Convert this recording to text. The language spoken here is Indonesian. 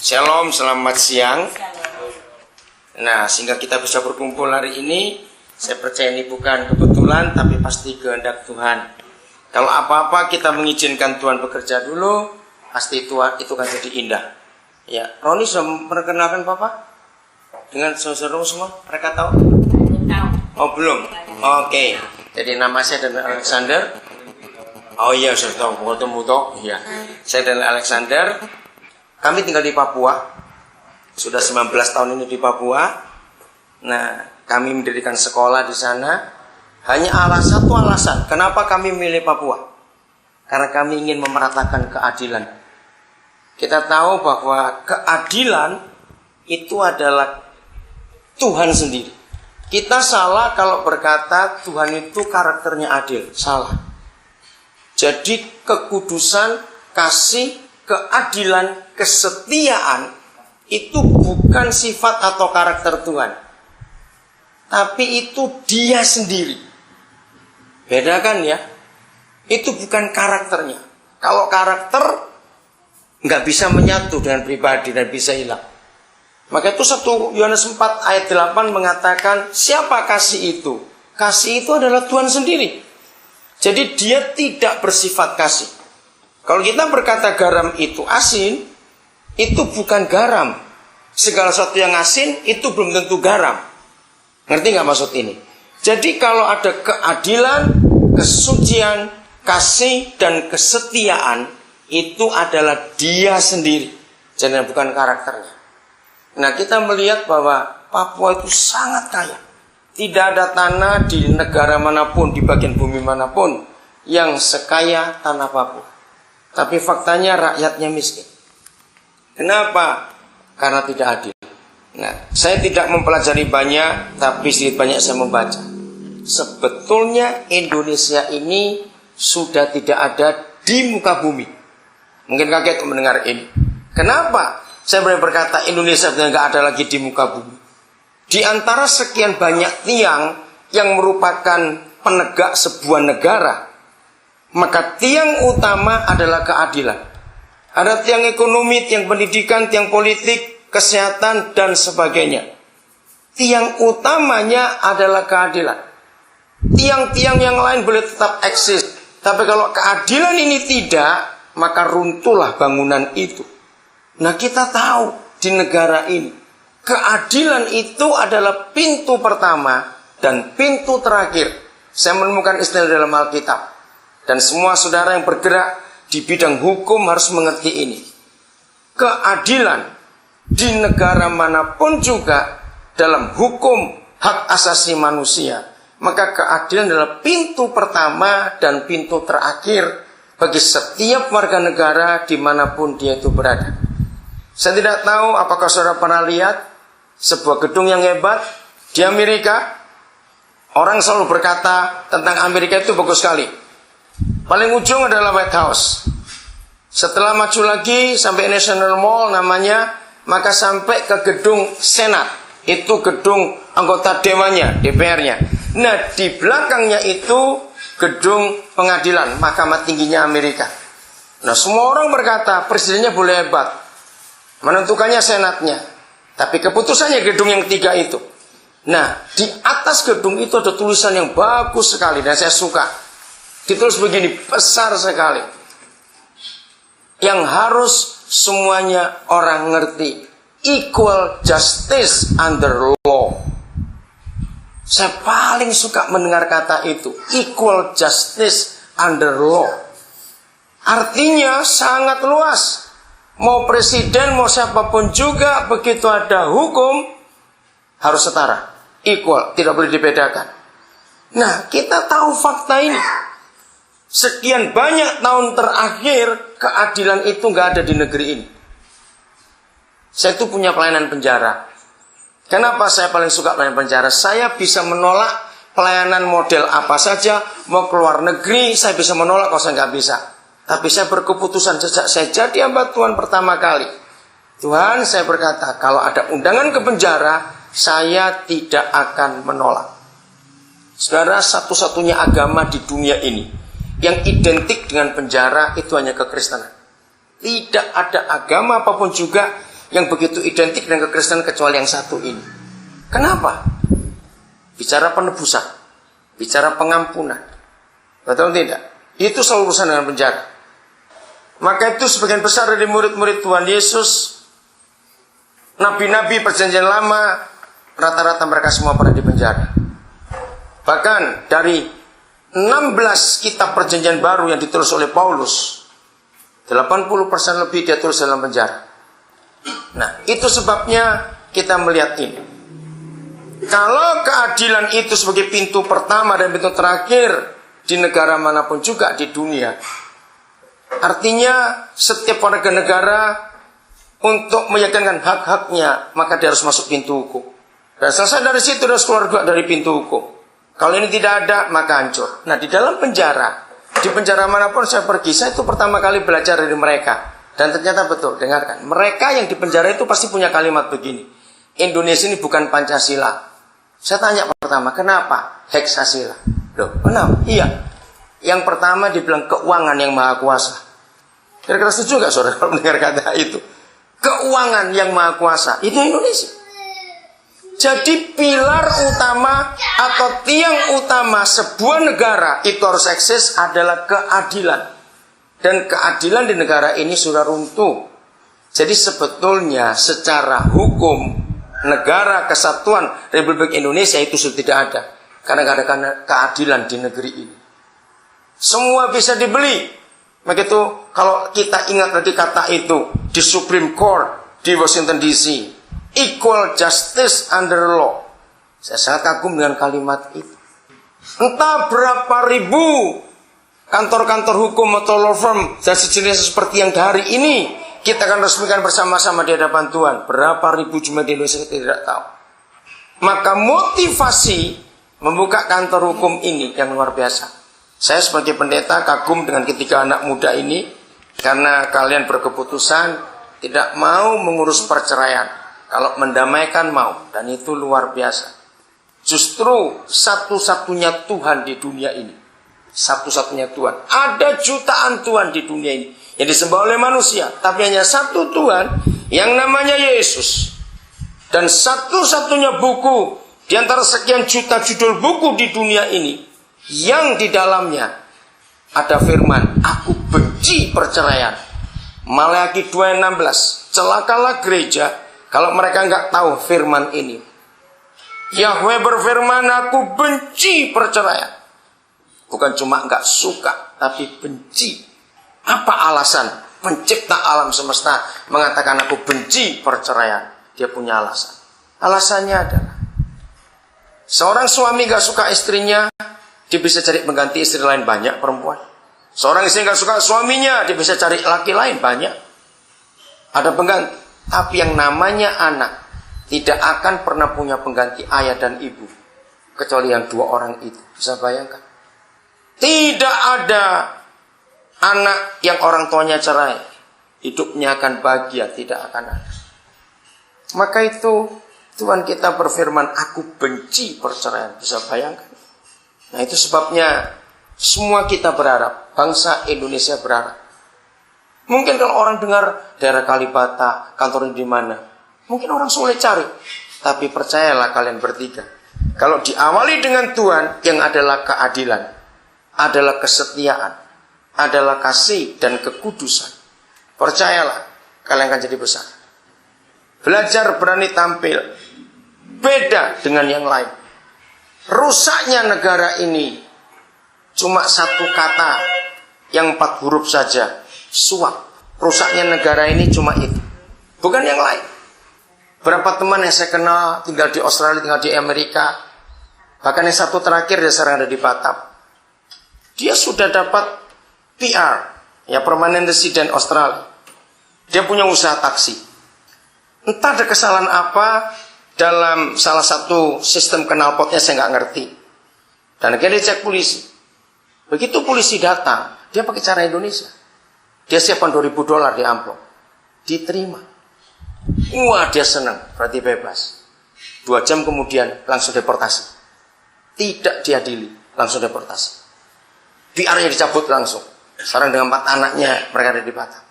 Shalom, selamat siang. Nah, sehingga kita bisa berkumpul hari ini, saya percaya ini bukan kebetulan, tapi pasti kehendak Tuhan. Kalau apa-apa kita mengizinkan Tuhan bekerja dulu, pasti itu kan jadi indah. Ya, Roni sudah memperkenalkan Papa dengan saudara semua, mereka tahu? Oh belum. Oke. Jadi nama saya dan Alexander. Oh iya, sudah tahu. Ketemu toh. Iya. Saya dan Alexander. Kami tinggal di Papua. Sudah 19 tahun ini di Papua. Nah, kami mendirikan sekolah di sana. Hanya satu alasan. Kenapa kami milih Papua? Karena kami ingin memeratakan keadilan. Kita tahu bahwa keadilan itu adalah Tuhan sendiri. Kita salah kalau berkata Tuhan itu karakternya adil. Salah. Jadi kekudusan, kasih, keadilan, kesetiaan itu bukan sifat atau karakter Tuhan, tapi itu Dia sendiri. Bedakan ya. Itu bukan karakternya. Kalau karakter nggak bisa menyatu dengan pribadi dan bisa hilang. Maka itu 1 Yohanes 4 ayat 8 mengatakan, siapa kasih itu? Kasih itu adalah Tuhan sendiri. Jadi Dia tidak bersifat kasih. Kalau kita berkata garam itu asin, itu bukan garam. Segala sesuatu yang asin itu belum tentu garam. Ngerti nggak maksud ini? Jadi kalau ada keadilan, kesucian, kasih, dan kesetiaan, itu adalah Dia sendiri. Jadi bukan karakternya. Nah, kita melihat bahwa Papua itu sangat kaya. Tidak ada tanah di negara manapun, di bagian bumi manapun, yang sekaya tanah Papua. Tapi faktanya rakyatnya miskin. Kenapa? Karena tidak adil. Nah, saya tidak mempelajari banyak, tapi sedikit banyak saya membaca. Sebetulnya Indonesia ini sudah tidak ada di muka bumi. Mungkin kaget mendengar ini. Kenapa? Saya boleh berkata Indonesia sudah tidak ada lagi di muka bumi. Di antara sekian banyak tiang yang merupakan penegak sebuah negara, maka tiang utama adalah keadilan. Ada tiang ekonomi, tiang pendidikan, tiang politik, kesehatan, dan sebagainya. Tiang utamanya adalah keadilan. Tiang-tiang yang lain boleh tetap eksis, tapi kalau keadilan ini tidak, maka runtuhlah bangunan itu. Nah, kita tahu di negara ini, keadilan itu adalah pintu pertama dan pintu terakhir. Saya menemukan istilah dalam Alkitab. Dan semua saudara yang bergerak di bidang hukum harus mengerti ini. Keadilan di negara manapun juga dalam hukum hak asasi manusia, maka keadilan adalah pintu pertama dan pintu terakhir bagi setiap warga negara dimanapun dia itu berada. Saya tidak tahu apakah saudara pernah lihat sebuah gedung yang hebat di Amerika. Orang selalu berkata tentang Amerika itu bagus sekali. Paling ujung adalah White House. Setelah maju lagi sampai National Mall namanya, maka sampai ke gedung Senat. Itu gedung anggota dewanya, DPR-nya. Nah, di belakangnya itu gedung pengadilan, Mahkamah Tingginya Amerika. Nah, semua orang berkata presidennya boleh hebat, menentukannya Senatnya, tapi keputusannya gedung yang ketiga itu. Nah, di atas gedung itu ada tulisan yang bagus sekali dan saya suka. Ditulis begini, besar sekali. Yang harus semuanya orang ngerti. Equal justice under law. Saya paling suka mendengar kata itu. Equal justice under law. Artinya sangat luas. Mau presiden, mau siapapun juga, begitu ada hukum, harus setara. Equal, tidak boleh dibedakan. Nah, kita tahu fakta ini. Sekian banyak tahun terakhir, keadilan itu nggak ada di negeri ini. Saya itu punya pelayanan penjara. Kenapa saya paling suka pelayanan penjara? Saya bisa menolak pelayanan model apa saja. Mau keluar negeri, saya bisa menolak kalau saya nggak bisa. Tapi saya berkeputusan sejak saya jadi hamba Tuhan pertama kali. Tuhan, saya berkata, kalau ada undangan ke penjara, saya tidak akan menolak. Saudara, satu-satunya agama di dunia ini yang identik dengan penjara itu hanya kekristenan. Tidak ada agama apapun juga yang begitu identik dengan kekristenan kecuali yang satu ini. Kenapa? Bicara penebusan, bicara pengampunan. Betul tidak? Itu selalu urusan dengan penjara. Maka itu sebagian besar dari murid-murid Tuhan Yesus, nabi-nabi perjanjian lama, rata-rata mereka semua pernah di penjara. Bahkan dari 16 kitab perjanjian baru yang ditulis oleh Paulus, 80% lebih dia tulis dalam penjara. Nah, itu sebabnya kita melihat ini. Kalau keadilan itu sebagai pintu pertama dan pintu terakhir di negara manapun juga di dunia, artinya setiap warga negara untuk meyakinkan hak-haknya, maka dia harus masuk pintu hukum. Dan selesai dari situ harus keluar juga dari pintu hukum. Kalau ini tidak ada, maka hancur. Nah, di dalam penjara, di penjara manapun saya pergi, saya itu pertama kali belajar dari mereka. Dan ternyata betul, dengarkan. Mereka yang di penjara itu pasti punya kalimat begini. Indonesia ini bukan Pancasila. Saya tanya pertama, kenapa? Heksasila. Loh, kenapa? Iya. Yang pertama dibilang keuangan yang maha kuasa. Kira-kira setuju nggak saudara kalau mendengar kata itu? Keuangan yang maha kuasa. Itu Indonesia. Jadi pilar utama atau tiang utama sebuah negara itu harus eksis adalah keadilan. Dan keadilan di negara ini sudah runtuh. Jadi sebetulnya secara hukum negara kesatuan Republik Indonesia itu sudah tidak ada. Karena tidak ada keadilan di negeri ini. Semua bisa dibeli. Begitu kalau kita ingat tadi kata itu di Supreme Court di Washington DC. Equal justice under law. Saya sangat kagum dengan kalimat itu. Entah berapa ribu kantor-kantor hukum atau law firm dan sejenis seperti yang hari ini kita akan resmikan bersama-sama di hadapan Tuhan. Berapa ribu jumlah di Indonesia kita tidak tahu. Maka motivasi membuka kantor hukum ini yang luar biasa. Saya sebagai pendeta kagum dengan ketiga anak muda ini karena kalian berkeputusan tidak mau mengurus perceraian. Kalau mendamaikan mau, dan itu luar biasa. Justru satu-satunya Tuhan di dunia ini. Satu-satunya Tuhan. Ada jutaan Tuhan di dunia ini yang disembah oleh manusia. Tapi hanya satu Tuhan yang namanya Yesus. Dan satu-satunya buku di antara sekian juta judul buku di dunia ini yang di dalamnya ada firman, aku benci perceraian. Maleakhi 2:16. Celakalah gereja kalau mereka nggak tahu firman ini. Yahweh berfirman, aku benci perceraian. Bukan cuma nggak suka, tapi benci. Apa alasan pencipta alam semesta mengatakan aku benci perceraian? Dia punya alasan. Alasannya adalah seorang suami nggak suka istrinya, dia bisa cari pengganti istri lain banyak perempuan. Seorang istri nggak suka suaminya, dia bisa cari laki lain banyak. Ada pengganti. Tapi yang namanya anak tidak akan pernah punya pengganti ayah dan ibu. Kecuali yang dua orang itu. Bisa bayangkan? Tidak ada anak yang orang tuanya cerai. Hidupnya akan bahagia. Tidak akan ada. Maka itu Tuhan kita berfirman, aku benci perceraian. Bisa bayangkan? Nah itu sebabnya semua kita berharap. Bangsa Indonesia berharap. Mungkin kalau orang dengar daerah Kalibata, kantornya di mana, mungkin orang sulit cari. Tapi percayalah kalian bertiga. Kalau diawali dengan Tuhan yang adalah keadilan, adalah kesetiaan, adalah kasih dan kekudusan. Percayalah kalian akan jadi besar. Belajar berani tampil. Beda dengan yang lain. Rusaknya negara ini cuma satu kata yang 4 huruf saja. Suap. Rusaknya negara ini cuma itu. Bukan yang lain. Berapa teman yang saya kenal tinggal di Australia, tinggal di Amerika. Bahkan yang satu terakhir dia sekarang ada di Batam. Dia sudah dapat PR, ya permanent resident Australia. Dia punya usaha taksi. Entah ada kesalahan apa dalam salah satu sistem knalpotnya saya nggak ngerti. Dan akhirnya dia cek polisi. Begitu polisi datang, dia pakai cara Indonesia. Dia siapkan $2.000 di amplop. Diterima. Wah dia senang, berarti bebas. 2 jam kemudian langsung deportasi. Tidak diadili, langsung deportasi. PR-nya dicabut langsung. Sekarang dengan 4 anaknya mereka ada di Batam.